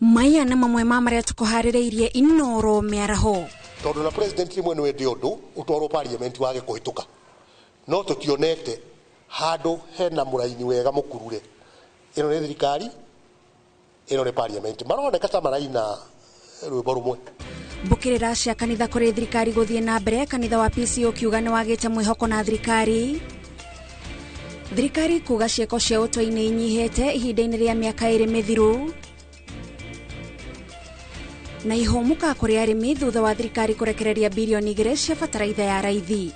Maya na mamwe maria tukuharireirie inoro miaraho. Tondu na president rimwe ni wendi undu utwaro parliament wage kuhituka. No tutionete hado hena muraini wega mukurure. Ino ni thirikari, ino ni parliament. Maroneka ta maraina rwimbo rumwe. Mbukirira cia kanitha kuri thirikari guthie na mbere. Kanitha wa PCO kiuga ni wagite mwihoko na thirikari. Thirikari kuga cieko cia utoi-ini inyihite ihinda-ini ria miaka 2 mithiru. Na ihomuka kuri arimi thutha wa thirikari kurekereria bilioni 2 cia fertilizer ya raithi.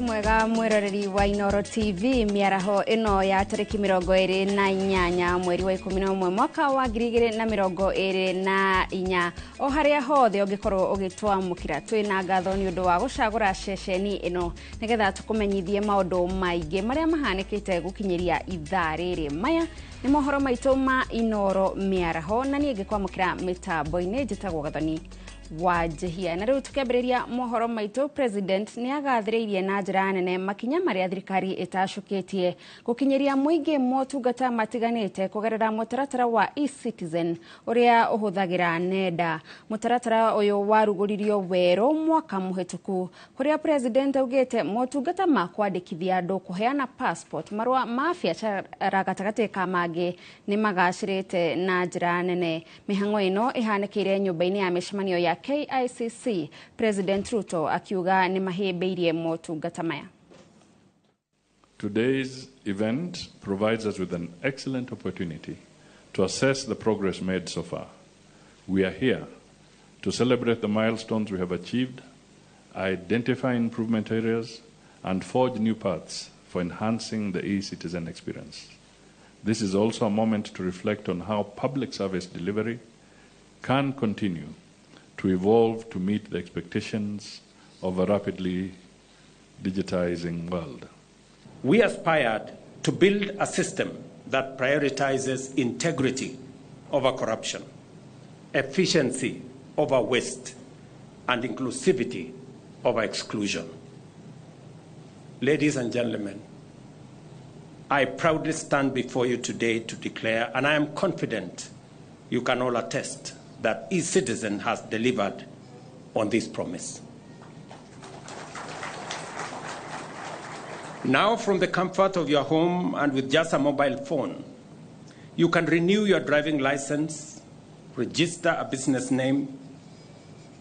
Mwega mwiroreri wa Inoro TV miaraho ino ya tariki 28 mweri wa 11 mwaka wa 2024 o haria hothe ungikorwo ugitwamukira twina ngatho ni undu wa gucagura ceceni ino nigetha tukumenyithie maundu maingi maria mahanikite gukinyiria ithaa riri. Maya ni mohoro maitu ma Inoro miaraho na nie ngikwamukira mitambo-ini njitagwo Gathoni wajihia. Na riu tukambiriria mohoro maitu, president ni agathiriirie na njira nene makinya maria thirikari itashukitie gukinyiria muingi motungata matiganite kugerera mutaratara wa e-citizen uria uhuthagira nenda. Mutaratara uyu waruguririo wero mwaka muhituku kuria president augite motungata ma kwandikithia andu kuheana passport marua ma biacara gatagati ka mangi ni magacirite na njira nene. Mihango ino ihanikire nyumba-ini ya mishemanio ya KICC. President Ruto akiuga ni mahibeirie motungata maya. Today's event provides us with an excellent opportunity to assess the progress made so far. We are here to celebrate the milestones we have achieved, identify improvement areas, and forge new paths for enhancing the e-citizen experience. This is also a moment to reflect on how public service delivery can continue to evolve to meet the expectations of a rapidly digitizing world. We aspired to build a system that prioritizes integrity over corruption, efficiency over waste, and inclusivity over exclusion. Ladies and gentlemen, I proudly stand before you today to declare, and I am confident you can all attest, that e-citizen has delivered on this promise. Now, from the comfort of your home and with just a mobile phone, you can renew your driving license, register a business name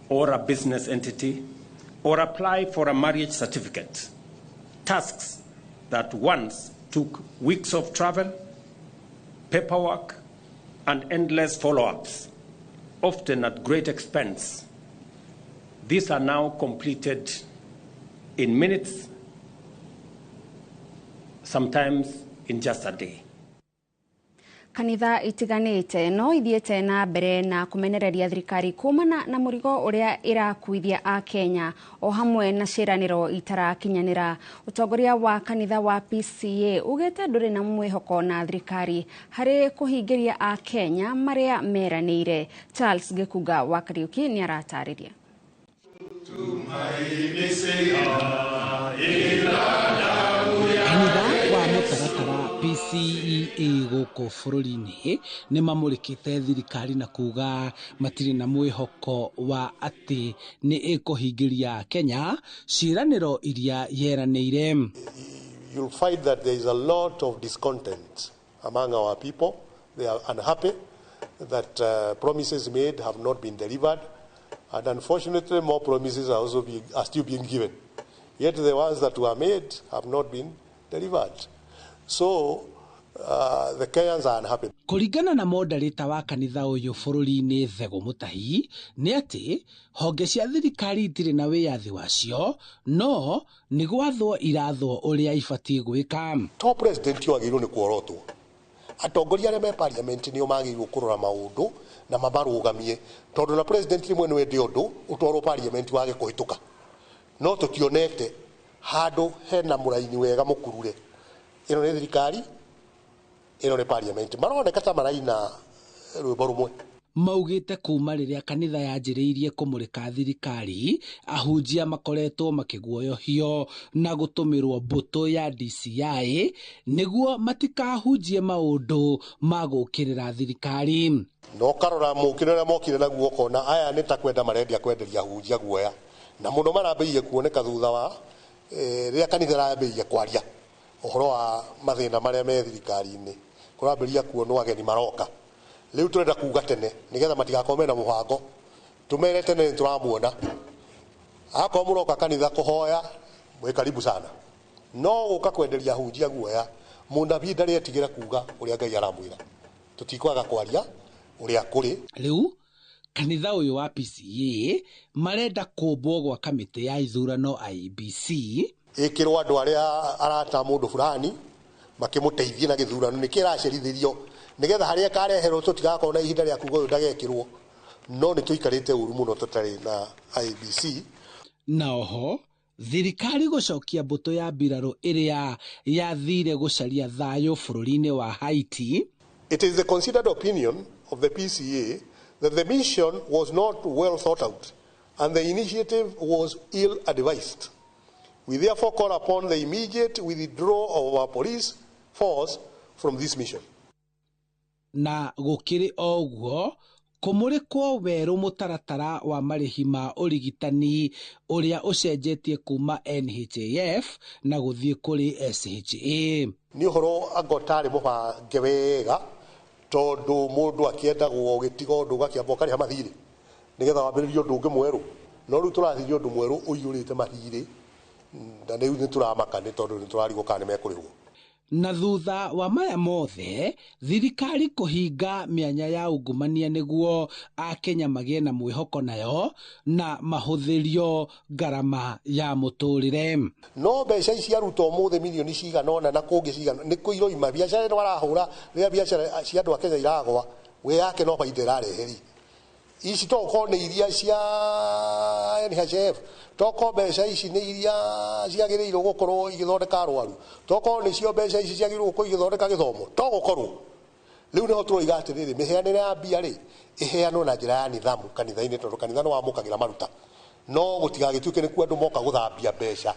or a business entity, or apply for a marriage certificate. Tasks that once took weeks of travel, paperwork, and endless follow-ups, often at great expense. These are now completed in minutes, sometimes in just a day. Kanitha itiganite no ithiete na mbere na kumenereria thirikari kumana na murigo uria irakuithia a Kenya o hamwe na ciraniro itarakinyanira. Utongoria wa kanitha wa PCA ugete nduri na mwihoko na thirikari hari kuhingiria a Kenya maria meranire. Charles Gekuga wa Kariuki ni aratariria. PCEA guku bururi-ini ni mamurikite thirikari na kuga matiri na mwihoko wa ati ni ikuhingiria Kenya ciraniro iria yeranire. You'll find that there is a lot of discontent among our people. They are unhappy that promises made have not been delivered, and unfortunately more promises are still being given. Yet the ones that were made have not been delivered. So the Kenyans are unhappy. Kuringana na modereta wa kanitha uyu bururi-ini Thego Mutahi ni ati honge cia thirikari itire na wiyathi wacio no ni gwathwo irathwo uria ibatie gwika. To president wagirwo ni kuorotwo. Atongoria aria me parliament ni o magirwo kurora maundu na mabarugamie tondu na president rimwe ni wendi undu utwaro parliament wage kuhituka. No tutionete handu hena muraini wega mukurure ino ni thirikari ino ni parliament maroneka ta maraina rwimbo rumwe. Maugite kuma riria kanitha yanjiriirie kumurika thirikari ahunjia makoretwo makiguoyohio na gutumirwo mbuto ya DCI niguo matikahunjie maundu ma gukirira thirikari. No karora mukirira mokire naguo ukona aya ni ta kwenda marendia kwenderia ahunjia guoya na muno marambirie kuoneka thutha wa riria kanitha rambirie kwaria uhoro wa mathina maria me thirikari-ini kurambiria kuonwo ageni maroka. Leo turenda kuuga tene nigetha matigakome na muhango tumere tene turamuona ako muroka kanitha kuhoya mwe karibu sana no guka kwenderia hunjia guoya munabii ndari etigira kuuga uria Ngai aramwira tutikwaga kwaria uria kuri. Leo kanitha uyu wa PCA marenda kumbwo gwa kamiti ya ithurano IEBC ikirwa andu aria arata mundu fulani makimuteithia na githurano nikiracirithirio nigetha haria kareherwo tutigakona ihinda ria kuuga ndagekirwo no ni tuikarite uru muno tutari na IEBC. Na oho thirikari gucokia mbuto ya mbirarũ iria yathire gucaria thayo bururi-ini wa Haiti. It is the considered opinion of the PCA that the mission was not well thought out and the initiative was ill advised. We therefore call upon the immediate withdrawal of our police force from this mission. Na gukiri oguo kumurikwo weru mutaratara wa marihi ma urigitani uria ucenjetie kuma NHIF na guthie kuri SHA. Ni horo agotari mubange wega tondu mundu akienda gugitiga undu gakiamba kari hamathiri nigetha wambiririo undu ungi mweru no riu turathirio undu mweru uyurite mathiri na riu ni turamaka ni tondu ni turarigwo kana mekurihwo. Na thutha wa maya mothe thirikari kuhinga mianya ya ungumania niguo akenya magie na mwihoko nayo na mahuthirio garama ya muturire. No mbeca ici arutwo muthe milioni ciganona na kungi cigana ni kuiro ima biacara ino arahura ria biacara cia andu a Kenya iragwa we yake no baita irareheri ici toko ni iria cia NHIF toko mbeca ici ni iria ciagiriirwo gukorwo igithondeka arwaru toko ni cio mbeca ici ciagiriirwo gukorwo igithondeka githomo to gukorwo riu niho turoiga atiriri miheanire ya mbia ri iheanwo na njira ya nithamu kanitha-ini tondu kanitha no wamukagira maruta no gutigagituike ni ku andu moka guthambia mbeca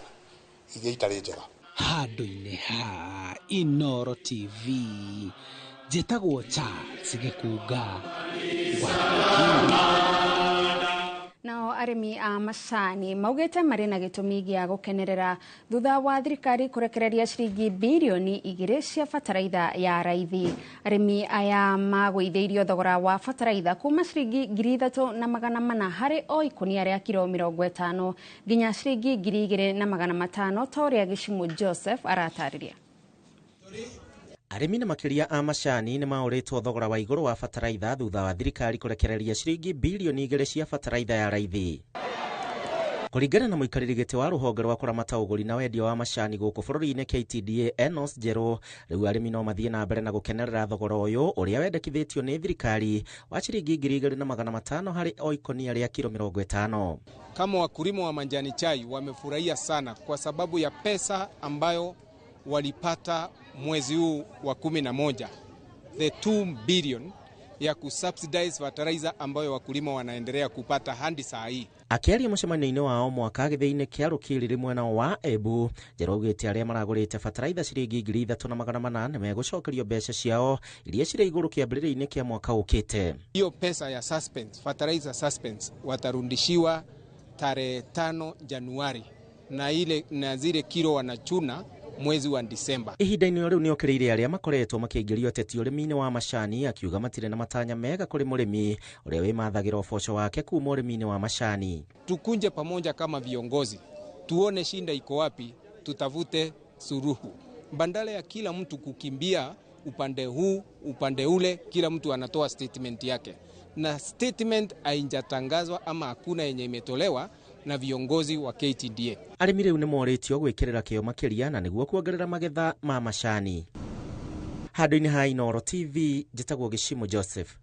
iria itari njega. Handu-ini ha Inoro TV njitagwo Charles Gikunga. Nao arimi a macani maugite mari na gitumi gia gukenerera thutha wa thirikari kurekereria ciringi bilioni 2 cia fertilizer ya raithi. Arimi aya magwitheirio thogora wa fertilizer kuma ciringi 3,400 hari o ikunia ria kilo 50 nginya ciringi 2,500 toria Gicimu Joseph aratariria. Arimi na makiria a macani ni mauritwo thogora wa iguru wa fertilizer thutha wa thirikari kurekereria ciringi bilioni 2 cia fertilizer ya raithi. Kuringana na muikariri giti wa ruhonge rwa kuramata uguri na wendia wa macani guku bururi-ini KTDA Enos Njeru, riu arimi no mathie na mbere na gukenerera thogora uyu uria wendekithitio ni thirikari wa ciringi 2,500 hari o ikonia ria kilo 50. Kama wakulima wa majani chai wamefurahia sana kwa sababu ya pesa ambayo walipata mwezi huu wa 11, the 2 billion ya kusubsidize fertilizer ambayo wakulima wanaendelea kupata hadi saa hii. Akiaria mucemanio-ini wao mwaka githei-ini kia rukiriri mwena wa Embu, Njeru augite aria maragurite fertilizer ciringi 3,800 megucokerio mbeca ciao iria ciri iguru kiambiririo-ini kia mwaka ukite. Hiyo pesa ya suspense, fertilizer suspense watarudishiwa tarehe 5 Januari na zile kilo wanachuna mwezi wa Disemba. Ihinda-ini riu niokireire aria makoretwo makiingirio teti urimi-ini wa macani akiuga matire na matanya mega kuri murimi uria wimathagira uboco wake kuma urimi-ini wa macani. Tukunje pamoja kama viongozi tuone shinda iko wapi, tutavute suruhu bandala ya kila mtu kukimbia upande huu upande ule. Kila mtu anatoa statement yake na statement haijatangazwa ama hakuna yenye imetolewa na viongozi wa KTDA. Arimi riu ni moritio gwikirira kio makiria na niguo kuongerera magetha ma macani. Handu-ini ha Inoro TV njitagwo Gicimu Joseph.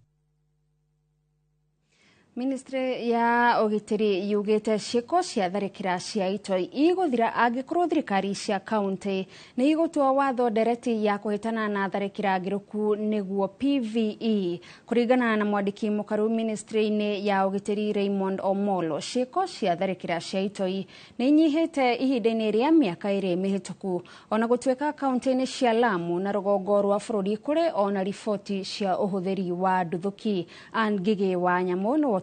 Ministry ya Ugitiri yugite ciiko cia tharikira cia itoi iguthira angikorwo thirikari cia county ni igutua watho ndereti ya kuhitana na tharikira ngiruku niguo PVE. Kuringana na mwandiki mukaru ministry-ini ya Ugitiri Raymond Omolo, ciiko cia tharikira cia itoi ni nyihite ihinda-ini ria miaka iri mihituku, ona gutweka county-ini cia Lamu na rugongo rwa bururi kuri ona ripoti cia uhuthiri wa nduthuki. Ngigi wa Nyamu no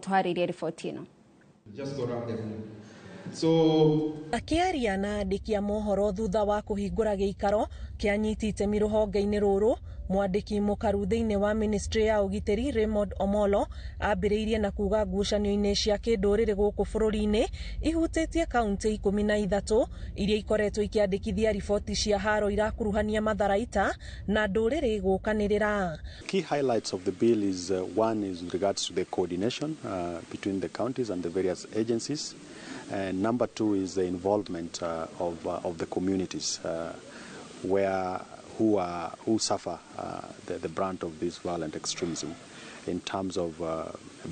akiaria na andiki a mohoro thutha wa kuhingura giikaro kianyitite miruhonge-ini ruru, mwandiki mukaru thiini wa ministry ya Ugitiri Raymond Omolo ambiriirie na kuga ngucanio-ini cia kinduriri guku bururi-ini ihutitie kaunti 13 iria ikoretwo ikiandikithia ripoti cia haro irakuruhania matharaita na nduriri gukanirira. Key highlights of the bill is one is with regards to the coordination between the counties and the various agencies. And number two is the involvement of the communities who suffer the brunt of this violent extremism in terms of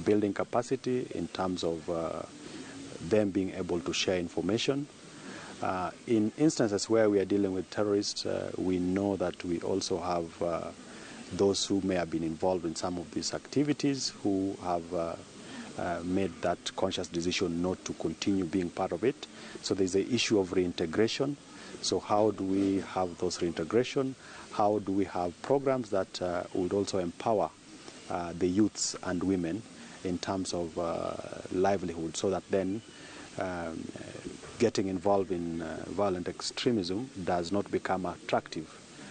building capacity, in terms of them being able to share information. In instances where we are dealing with terrorists, we know that we also have those who may have been involved in some of these activities who have made that conscious decision not to continue being part of it. So there's the issue of reintegration. So how do we have those reintegration? How do we have programs that would also empower the youths and women in terms of livelihood, so that then getting involved in violent extremism does not become attractive.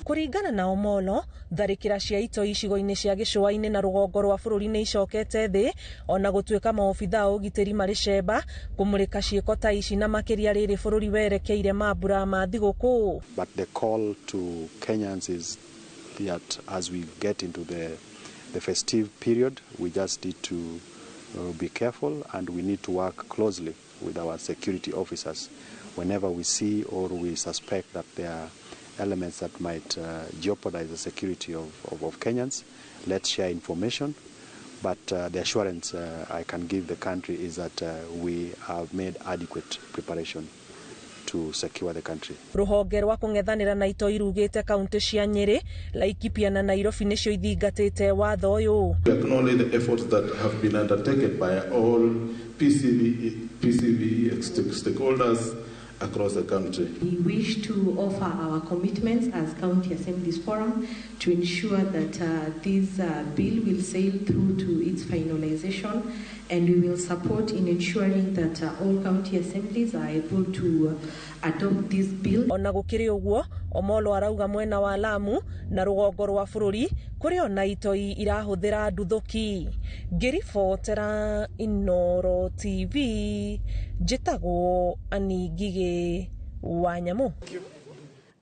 Kuringana na Omolo, tharikira cia itoi icigo-ini cia gicua-ini na rugongo rwa bururi ni icokete thi, ona gutweka maobitha a ugitiri mari cemba kumurika ciiko ta ici na makiria riri bururi werekeire mambura ma thiguku. But the call to Kenyans is that as we get into the festive period, we just need to be careful, and we need to work closely with our security officers whenever we see or we suspect that there are elements that might jeopardize the security of Kenyans. Let's share information, but the assurance I can give the country is that we have made adequate preparation to secure the country. Ruhonge rwa kungethanira na itoi rugite kaunti cia Nyeri, Laikipia na Nairobi nicio ithingatite watho uyu. We acknowledge the efforts that have been undertaken by all PCV stakeholders across the country. We wish to offer our commitments as County Assemblies Forum to ensure that this bill will sail through to its finalization, and we will support in ensuring that all county assemblies are able to adopt this bill. Ona gukiri uguo, Omolo arauga mwena wa Lamu na rugongo rwa bururi kuri ona itoi irahuthira nduthuki. Ngiribotera Inoro TV, njitagwo Ngigi wa Nyamu.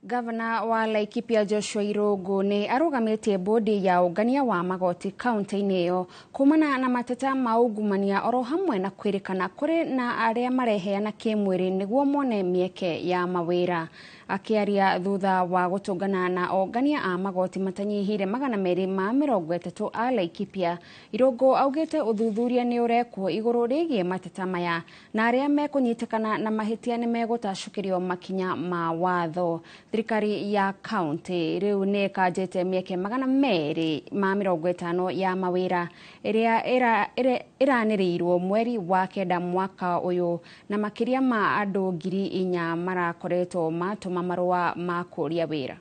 Gavana wa Laikipia Joshua Irungu ni arugamitie bodi ya ungania wa magoti kaunti-ini iyo kumana na mateta maugumania oro hamwe na kwirikana kuri na aria mareheana kimwiri niguo mone mieke ya mawira. Akiaria thutha wa gutungana na ongania a magoti matanyihire 230 a Laikipia, Irungu augite uthuthuria ni urekwo iguru rigie mateta maya na aria mekunyitikana na mahitia ni megutacukirio makinya ma watho. Thirikari ya county riu ni kanjete mieke 250 ya mawira iria iranirirwo mweri wa kenda mwaka uyu, na makiria ma andu 4,000 marakoretwo matuma marua ma kuria wira.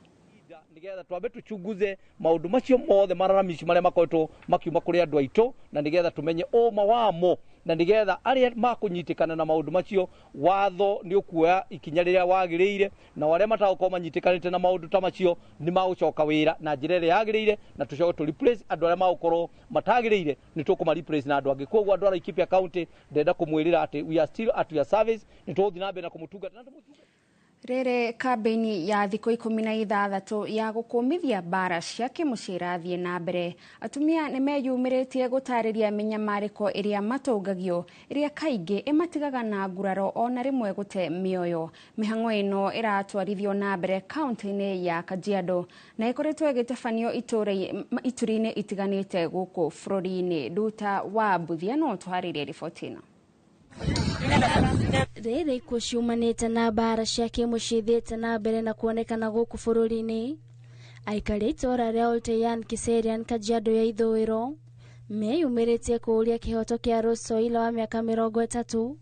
Nigetha twambe tuchunguze maundu macio mothe mararamici maria makoretwo makiuma kuri andu aitu, na nigetha tumenye uma wamo, na nigetha aria makunyitikana na maundu macio watho ni ukuoya ikinya riria wagiriire, na wale matagukorwo manyitikanite na maundu ta macio ni magucoka wira na njira iria yagiriire, na tucoke tu replace andu aria magukorwo matagiriire ni tukuma replace na andu angi. Koguo andu a Laikipia County ndenda kumwirira ati we are still at your service, ni tuthi na mbere na kumutungata na tumutungata. Rere kambeni ya thikũ 16 ya gũkũmithia mbara cia kĩmũciĩ irathiĩ na mbere. Atumia nĩ meyumĩrĩtie gũtarĩria mĩnyamarĩko ĩrĩa matũngagio, ĩrĩa kaingĩ ĩmatigaga na nguraro ona rĩmwe gũte mĩoyo. Mĩhang'o ĩno ĩratwarithio na mbere kaunti-inĩ ya Kajiado na ĩkoretwo ĩgĩtabanio ituri-inĩ itiganĩte gũkũ bũrũri-inĩ. Nduta wa Mbuthia no tũharĩrie riboti ĩno. Rĩrĩ ikuũ ciumanĩte na mbara cia kĩmũciĩ ithiĩte na mbere na kuonekana gũkũ bũrũri-inĩ. Aikari itũũra rĩa Olteyan Kiserian Kajiado ya ithũĩro meyumĩrĩtie kũũria kĩhoto kĩa Rosoila wa mĩaka 30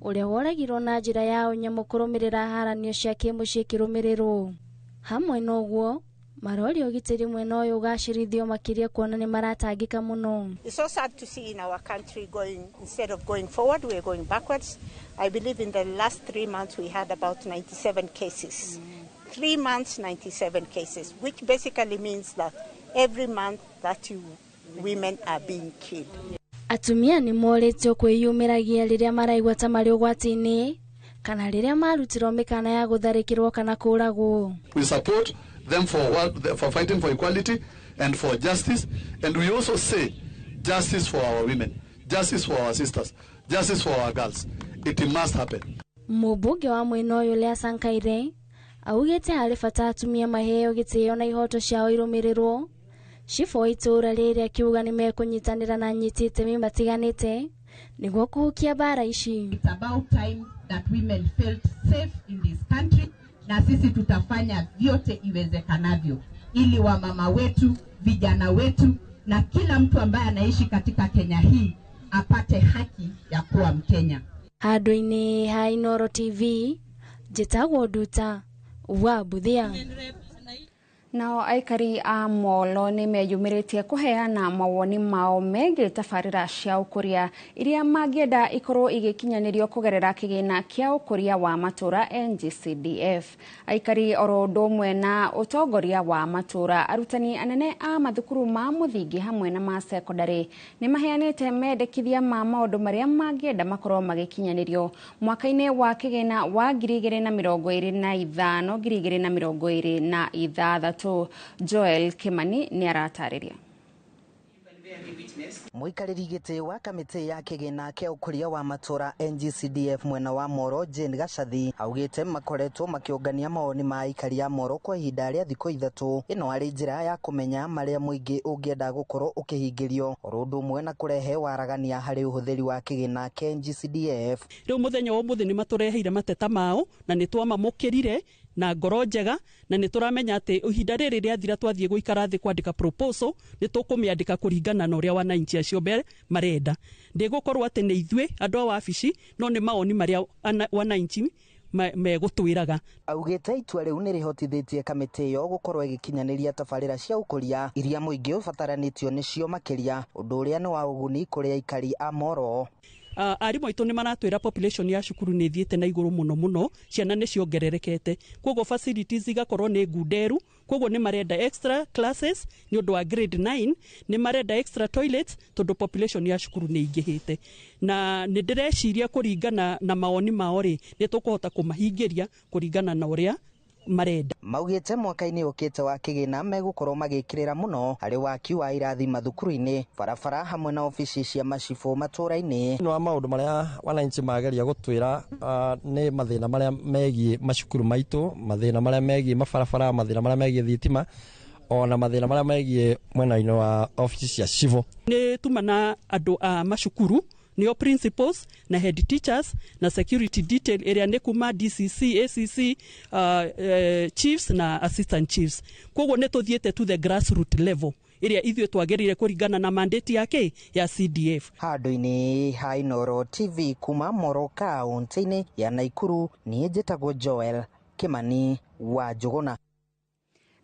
ũrĩa woragirwo na njĩra ya ũnyamũ kũrũmĩrĩra haranio cia kĩmũciĩ kĩrũmĩrĩrwo. Hamwe na ũguo marori ũgitĩri mwena ũyũ ũgacĩrithio makĩria kuona nĩ maratangĩka mũno. It's so sad to see in our country going, instead of going forward, we're going backwards. I believe in the last 3 months we had about 97 cases. 3 months, 97 cases, which basically means that every month 30 women are being killed. Atumia nĩ morĩtio kwĩyumĩragia rĩrĩa maraigua ta marĩ ũgwati-inĩ kana rĩrĩa marutirwo mĩkana ya gũtharĩkĩrwo kana kũragwo. We support them for fighting for equality and for justice, and we also say justice for our women, justice for our sisters, justice for our girls. It must happen. Mũmbunge wa mwena ũyũ Lea Sankaire augĩte harĩ bata atumia maheo gĩtĩo na ihoto ciao irũmĩrĩrwo. Cibũ wa itũũra rĩrĩ akiuga nĩ mekũnyitanĩra na anyiti itemi matiganĩte nĩguo kũhukia mbara ici. It's about time that women felt safe in this country, na sisi tutafanya vyote iwezekanavyo ili wamama wetu, vijana wetu na kila mtu ambaye anaishi katika Kenya hii apate haki ya kuwa Mkenya. Handũ-inĩ ha Inooro TV, njĩtagwo Nduta wa Mbuthia. Nao aikari a Molo nĩ meyumĩrĩtie kũheana mawoni mao megiĩ tabarĩra cia ũkũria iria mangĩenda ikorwo igĩkinyanĩrio kũgerera kĩgĩna kĩa ũkũria wa matũũra NGCDF. Aikari oro ũndũ ũmwe na ũtongoria wa matũũra, arutani anene a mathukuru ma mũthingi hamwe na ma secondary nĩ maheanĩte mendekithia ma maũndũ marĩa mangĩenda makorwo magĩkinyanĩrio mwaka-inĩ wa kĩgĩna wa 2025-2026. Joel Kimani nĩ aratarĩria. Mũikarĩri gĩtĩ wa kamĩtĩ ya kĩgĩna kĩa ũkũria wa matũũra NGCDF mwena wa Molo Jane Gacathi augĩte makoretwo makĩũngania mawoni ma aikari a Molo kwa ihinda rĩa thikũ 3. Ĩno arĩ njĩra ya kũmenya marĩa mũingĩ ũngĩenda gũkorwo ũkĩhingĩrio oro ũndũ ũmwe na kũrehe waragania harĩ ũhũthĩri wa kĩgĩna kĩa NGCDF. Rĩu mũthenya wa ũmũthĩ nĩ matũreheire mateta mao na nĩ twamamũkĩrire na ngoro njega na nĩ tũramenya atĩ ihinda rĩrĩ rĩathira twathiĩ gũikara thĩ kwandĩka proposal nĩ tũkũmĩandĩka kũringana na ũrĩa wananchi acio marenda. Ndĩgũkorwo atĩ nĩ ithuĩ andũ a wabici no nĩ maoni marĩa wananchi megũtwĩraga. Augĩte itua rĩu nĩ rĩhotithĩtie kamĩtĩ ĩyo gũkorwo ĩgĩkinyanĩria tabarĩra cia ũkũria iria mũingĩ ũbataranĩtio nĩcio makĩria, ũndũ ũrĩa nĩ wa ũguni kũrĩ aikari a Molo. Arimũ aitũ nĩ maratwĩra population ya cukuru nĩ thiĩte na igũrũ mũno, ciana nĩ ciongererekete, koguo facilities igakorwo nĩ ngunderu, koguo nĩ marenda extra classes nĩ ũndũ wa grade 9, nĩ marenda extra toilets tondũ population ya cukuru nĩ ingĩhĩte, na nĩ ndĩreciria kũringana na mawoni mao rĩ nĩ tũkũhota kũmahingĩria kũringana na ũrĩa marenda. Maugĩte mwaka-inĩ ũkĩte wa kĩgĩna megũkorwo magĩkĩrĩra mũno harĩ waki wa irathi mathukuru-inĩ, barabara hamwe na ofici cia macibũ matũũra-inĩ. Nĩ wa maũndũ marĩa wananchi mageria gũtwĩra nĩ mathĩna marĩa megiĩ macukuru maitũ, mathĩna marĩa megiĩ mabarabara, mathĩna marĩa megiĩ thitima, ona mathĩna marĩa megiĩ mwena-inĩ wa ofici cia civil. Nĩ tuma na andũ a macukuru nĩo principals na head teachers na security detail area nĩ kuma DCC, ACC, chiefs na assistant chiefs. Koguo nĩ tũthiĩte to the grassroots level ĩrĩa ithuĩ twagĩrĩire kũringana na mandate yake ya CDF. Handũ-inĩ ha Inooro TV kuma Molo kaunti-inĩ ya Nakuru, niĩ njĩtagwo Joel Kimani wa Njũgũna.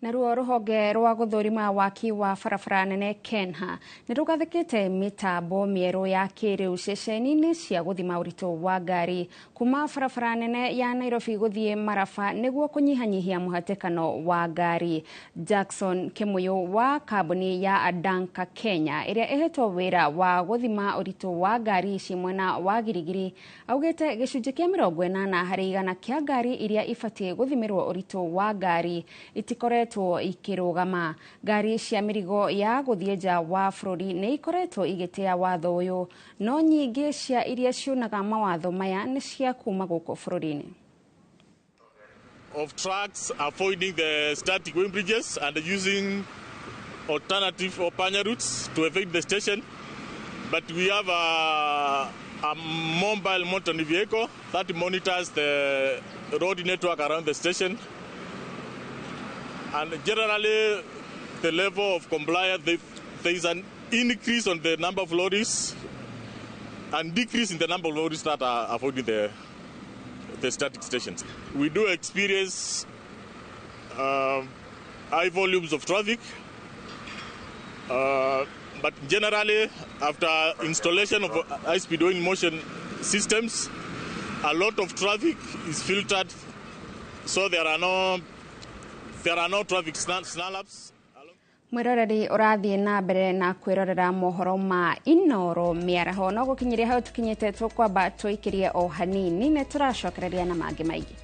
Naruo ruhonge rwa guthurima waki wa barabara nene Kenha nirugathikite mitambo mieru ya kiriu ceceni-ini cia guthima uritu wa ngari kuma barabara nene ya Nairobi guthie Maraba niguo kunyihanyihia muhatikano wa ngari. Jackson Kimuyu wa kambuni ya Adanka Kenya iria ihetwo wira wa guthima uritu wa ngari ici mwena wa Girigiri augite gicunji kia 80% kia ngari iria ifatie guthimirwo uritu wa ngari itikoretwo ikirugama. Ngari cia mirigo ya guthie nja wa bururi ni ikoretwo igitia watho uyu, no nyingi cia iria ciunaga mawatho maya ni cia kuma guku bururi-ini. Of trucks avoiding the static weighing bridges and using alternative or panya routes to evade the station. But we have a mobile motor vehicle that monitors the road network around the station. And generally, the level of compliance, there is an increase on the number of lorries and decrease in the number of lorries that are avoiding the static stations. We do experience high volumes of traffic, but generally, after installation of high-speed weighing motion systems, a lot of traffic is filtered, so there are no traffic snarl-ups. Mwiroreri urathie na mbere na kwirorera mohoro ma Inoro miaraho no gukinyiria hau tukinyite tukwamba twikirie o hanini ne turacokereria na mangi maigi.